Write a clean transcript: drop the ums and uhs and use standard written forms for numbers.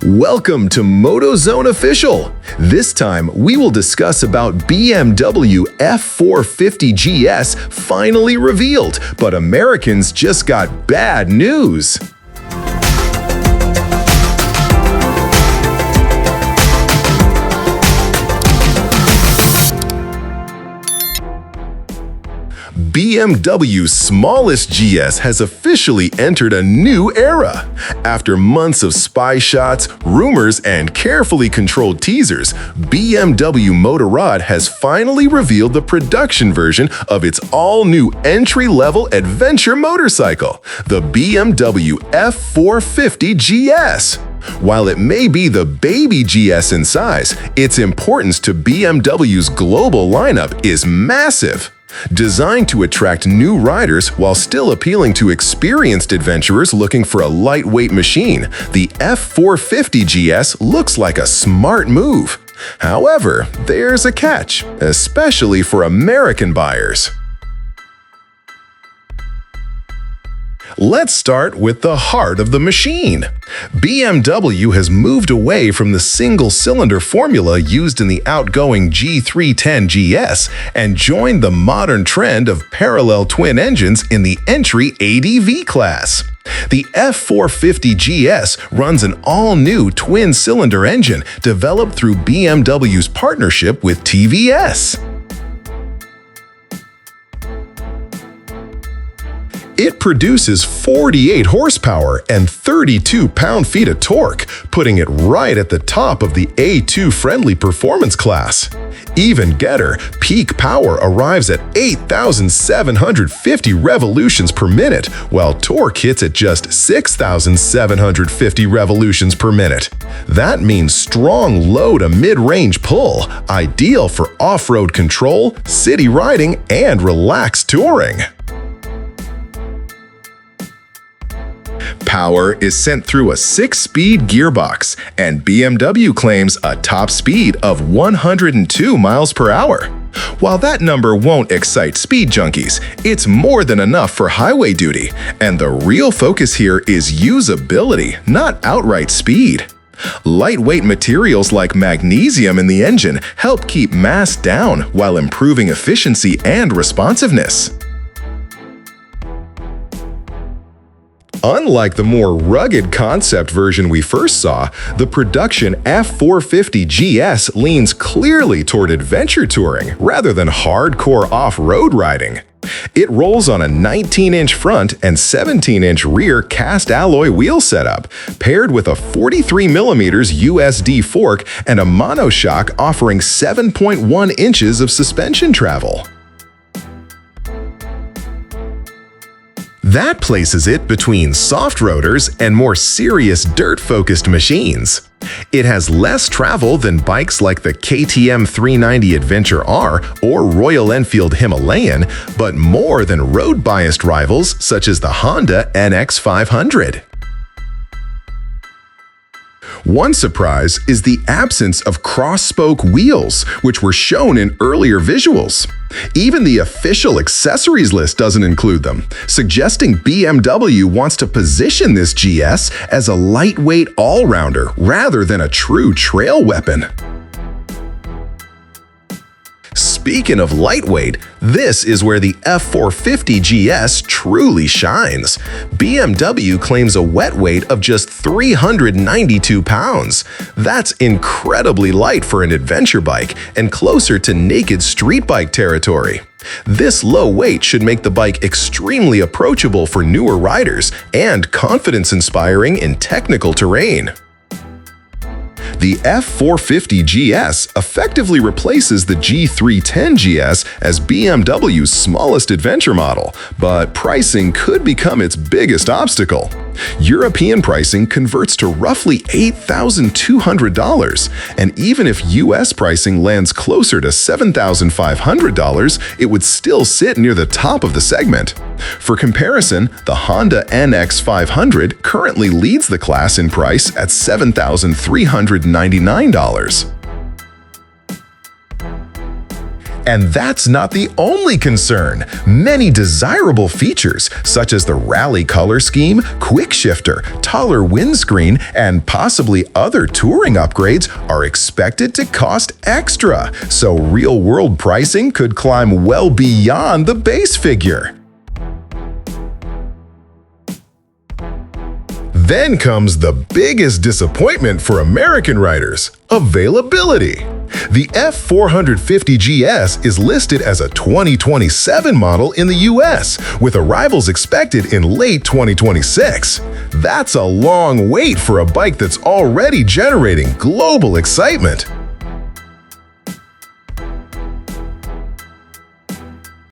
Welcome to MotoZone Official. This time, we will discuss about BMW F450 GS finally revealed, but Americans just got bad news. BMW's smallest GS has officially entered a new era. After months of spy shots, rumors, and carefully controlled teasers, BMW Motorrad has finally revealed the production version of its all-new entry-level adventure motorcycle, the BMW F450 GS. While it may be the baby GS in size, its importance to BMW's global lineup is massive. Designed to attract new riders while still appealing to experienced adventurers looking for a lightweight machine, the F450 GS looks like a smart move. However, there's a catch, especially for American buyers. Let's start with the heart of the machine. BMW has moved away from the single-cylinder formula used in the outgoing G310 GS and joined the modern trend of parallel twin engines in the entry ADV class. The F450 GS runs an all-new twin-cylinder engine developed through BMW's partnership with TVS. It produces 48 horsepower and 32 pound-feet of torque, putting it right at the top of the A2-friendly performance class. Even getter, peak power arrives at 8,750 revolutions per minute, while torque hits at just 6,750 revolutions per minute. That means strong low to mid-range pull, ideal for off-road control, city riding, and relaxed touring. Power is sent through a 6-speed gearbox, and BMW claims a top speed of 102 miles per hour. While that number won't excite speed junkies, it's more than enough for highway duty, and the real focus here is usability, not outright speed. Lightweight materials like magnesium in the engine help keep mass down while improving efficiency and responsiveness. Unlike the more rugged concept version we first saw, the production F450 GS leans clearly toward adventure touring rather than hardcore off-road riding. It rolls on a 19-inch front and 17-inch rear cast alloy wheel setup, paired with a 43mm USD fork and a monoshock offering 7.1 inches of suspension travel. That places it between soft roaders and more serious dirt-focused machines. It has less travel than bikes like the KTM 390 Adventure R or Royal Enfield Himalayan, but more than road-biased rivals such as the Honda NX500. One surprise is the absence of cross-spoke wheels, which were shown in earlier visuals. Even the official accessories list doesn't include them, suggesting BMW wants to position this GS as a lightweight all-rounder rather than a true trail weapon. Speaking of lightweight, this is where the F450 GS truly shines. BMW claims a wet weight of just 392 pounds. That's incredibly light for an adventure bike and closer to naked street bike territory. This low weight should make the bike extremely approachable for newer riders and confidence-inspiring in technical terrain. The F450 GS effectively replaces the G310 GS as BMW's smallest adventure model, but pricing could become its biggest obstacle. European pricing converts to roughly $8,200, and even if US pricing lands closer to $7,500, it would still sit near the top of the segment. For comparison, the Honda NX500 currently leads the class in price at $7,399. And that's not the only concern. Many desirable features, such as the rally color scheme, quick shifter, taller windscreen, and possibly other touring upgrades, are expected to cost extra, so real-world pricing could climb well beyond the base figure. Then comes the biggest disappointment for American riders: availability. The F450GS is listed as a 2027 model in the US, with arrivals expected in late 2026. That's a long wait for a bike that's already generating global excitement.